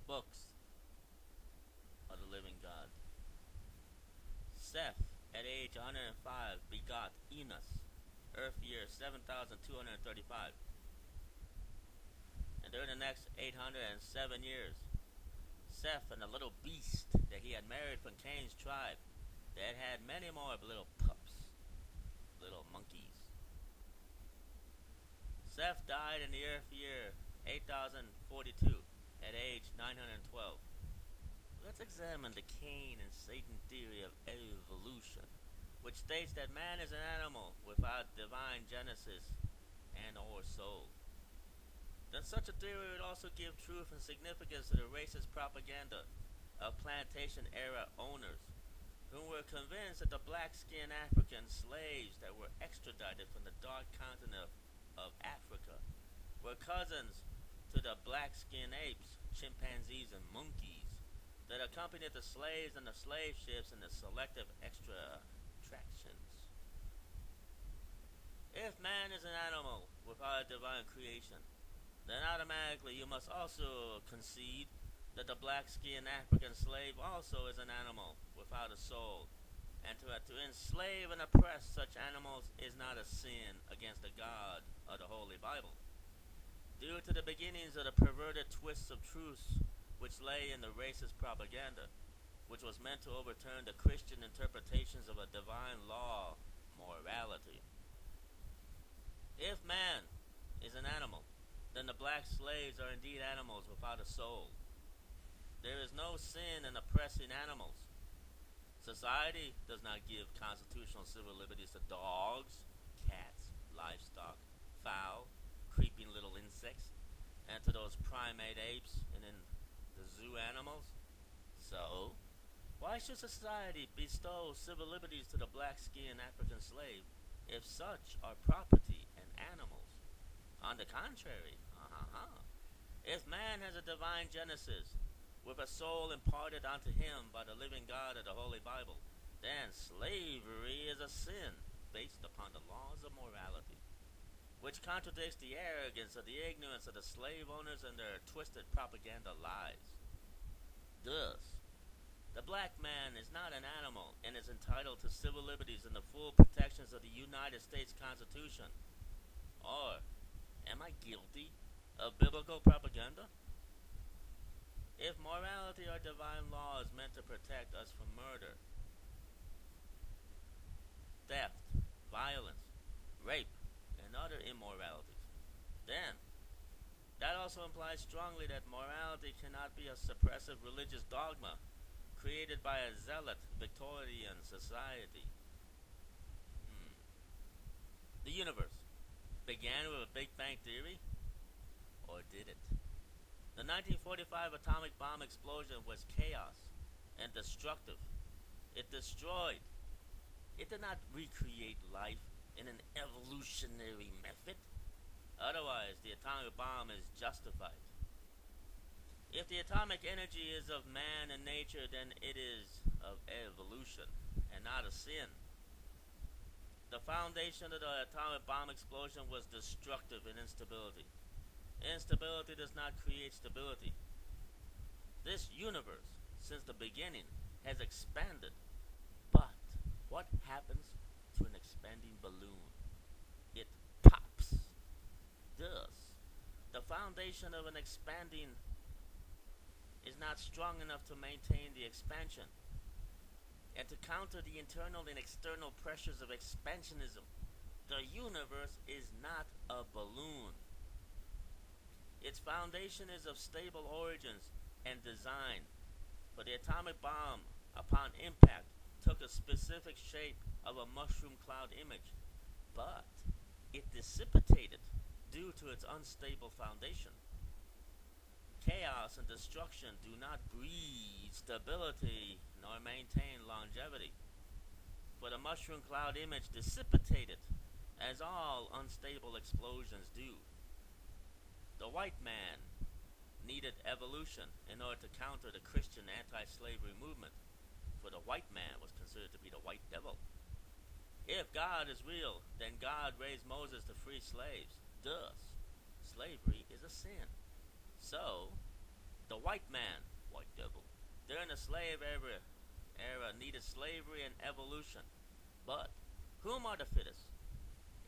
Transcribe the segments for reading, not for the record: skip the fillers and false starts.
books of the living God. Seth, at age 105, begot Enos, Earth year 7,235. And during the next 807 years, Seth and a little beast that he had married from Cain's tribe, that had many more little pups, little monkeys. Seth died in the Earth year 8042 at age 912. Let's examine the Cain and Satan theory of evolution, which states that man is an animal without divine genesis and or soul. Then such a theory would also give truth and significance to the racist propaganda of plantation-era owners who were convinced that the black-skinned African slaves that were extradited from the dark continent of Africa were cousins to the black-skinned apes, chimpanzees, and monkeys that accompanied the slaves and the slave ships in the selective extractions. If man is an animal without a divine creation, then automatically you must also concede that the black-skinned African slave also is an animal without a soul, and to enslave and oppress such animals is not a sin against the God of the Holy Bible. Due to the beginnings of the perverted twists of truths which lay in the racist propaganda, which was meant to overturn the Christian interpretations of a divine law, morality. If man is an animal, then the black slaves are indeed animals without a soul. There is no sin in oppressing animals. Society does not give constitutional civil liberties to dogs, cats, livestock, fowl, creeping little insects, and to those primate apes and in the zoo animals. So, why should society bestow civil liberties to the black-skinned African slave if such are property and animals? On the contrary, if man has a divine genesis, with a soul imparted unto him by the living God of the Holy Bible, then slavery is a sin based upon the laws of morality, which contradicts the arrogance or the ignorance of the slave owners and their twisted propaganda lies. Thus, the black man is not an animal and is entitled to civil liberties and the full protections of the United States Constitution. Or, am I guilty of biblical propaganda? If morality or divine law is meant to protect us from murder, theft, violence, rape, and other immoralities, then that also implies strongly that morality cannot be a suppressive religious dogma created by a zealot Victorian society. The universe began with a Big Bang theory, or did it? The 1945 atomic bomb explosion was chaos and destructive. It destroyed. It did not recreate life in an evolutionary method. Otherwise, the atomic bomb is justified. If the atomic energy is of man and nature, then it is of evolution and not a sin. The foundation of the atomic bomb explosion was destructive and instability. Instability does not create stability. This universe, since the beginning, has expanded. But what happens to an expanding balloon? It pops. Thus, the foundation of an expanding is not strong enough to maintain the expansion. And to counter the internal and external pressures of expansionism, the universe is not a balloon. Its foundation is of stable origins and design, for the atomic bomb, upon impact, took a specific shape of a mushroom cloud image, but it dissipated due to its unstable foundation. Chaos and destruction do not breed stability nor maintain longevity, for the mushroom cloud image dissipated, as all unstable explosions do. The white man needed evolution in order to counter the Christian anti-slavery movement, for the white man was considered to be the white devil. If God is real, then God raised Moses to free slaves. Thus, slavery is a sin. So, The white man, white devil, during the slave era needed slavery and evolution. But whom are the fittest?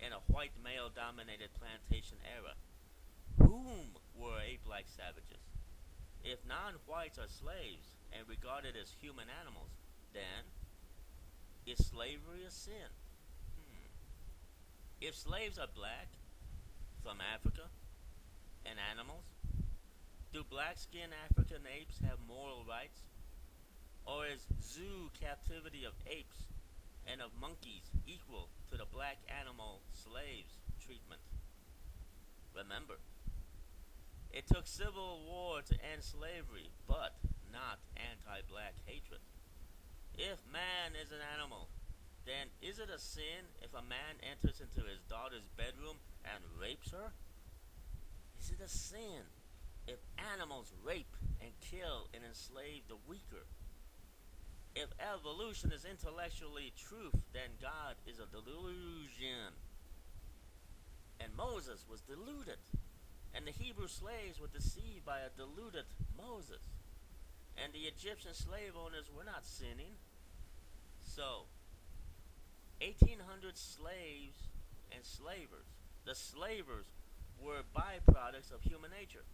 In a white male dominated plantation era, whom were ape-like savages? If non-whites are slaves and regarded as human animals, then is slavery a sin? If slaves are black, from Africa, and animals, do black-skinned African apes have moral rights? Or is zoo captivity of apes and of monkeys equal to the black animal slaves treatment? Remember, it took civil war to end slavery, but not anti-black hatred. If man is an animal, then is it a sin if a man enters into his daughter's bedroom and rapes her? Is it a sin if animals rape and kill and enslave the weaker? If evolution is intellectually truth, then God is a delusion. And Moses was deluded. And the Hebrew slaves were deceived by a deluded Moses. And the Egyptian slave owners were not sinning. So, 1800 slaves and slavers. The slavers were byproducts of human nature.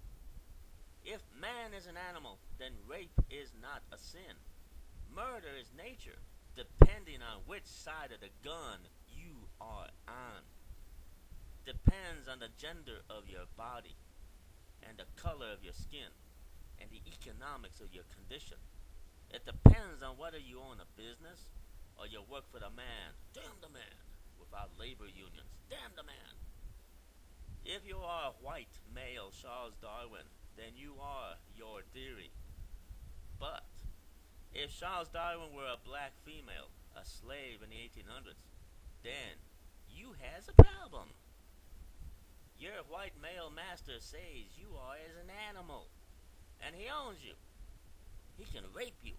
If man is an animal, then rape is not a sin. Murder is nature, depending on which side of the gun you are on. Depends on the gender of your body, and the color of your skin, and the economics of your condition. It depends on whether you own a business or you work for the man. Damn the man. Without labor unions. Damn the man. If you are a white male Charles Darwin, then you are your theory. But if Charles Darwin were a black female, a slave in the 1800s, then you has a problem. Your white male master says you are as an animal, and he owns you. He can rape you.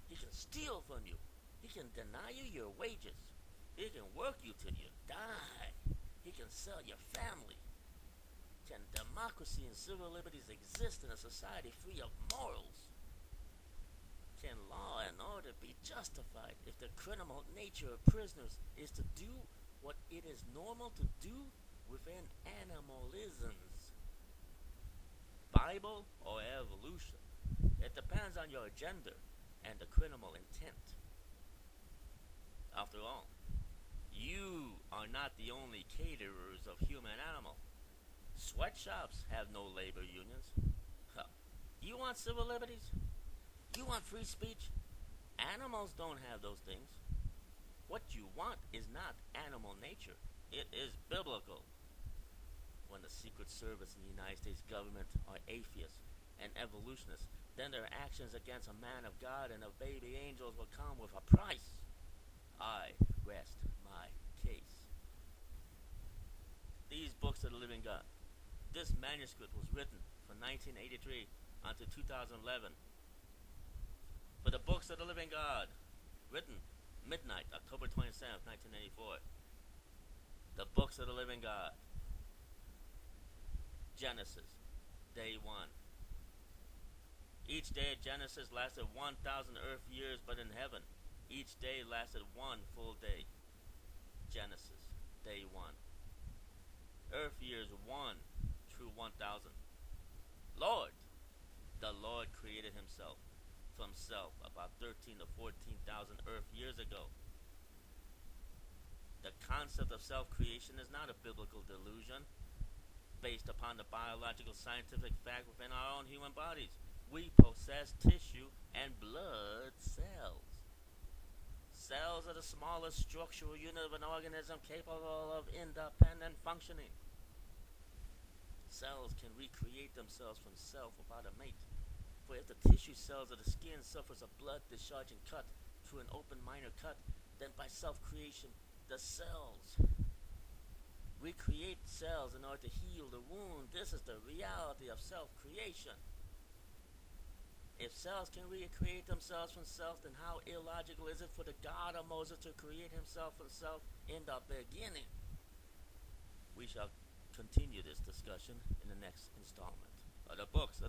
He can steal from you. He can deny you your wages. He can work you till you die. He can sell your family. Can democracy and civil liberties exist in a society free of morals? Can law and order be justified if the criminal nature of prisoners is to do what it is normal to do within animalisms? Bible or evolution? It depends on your gender and the criminal intent. After all, you are not the only caterers of human animal. Sweatshops have no labor unions. Huh. You want civil liberties? You want free speech? Animals don't have those things. What you want is not animal nature. It is biblical. When the Secret Service and the United States government are atheists and evolutionists, then their actions against a man of God and of baby angels will come with a price. I rest my case. These books of the living God. This manuscript was written from 1983 until 2011. For the books of the living God, written midnight, October 27th, 1984. The books of the living God. Genesis, day 1. Each day of Genesis lasted 1,000 earth years, but in heaven, each day lasted 1 full day. Genesis, day 1. Earth years 1 through 1,000. Lord, the Lord created himself from self about 13 to 14,000 earth years ago. The concept of self-creation is not a biblical delusion based upon the biological scientific fact within our own human bodies. We possess tissue and blood cells. Cells are the smallest structural unit of an organism capable of independent functioning. Cells can recreate themselves from self without a mate. For if the tissue cells of the skin suffers a blood discharging cut through an open minor cut, then by self-creation, the cells recreate cells in order to heal the wound. This is the reality of self-creation. If cells can recreate themselves from self, then how illogical is it for the God of Moses to create himself from self in the beginning? We shall continue this discussion in the next installment.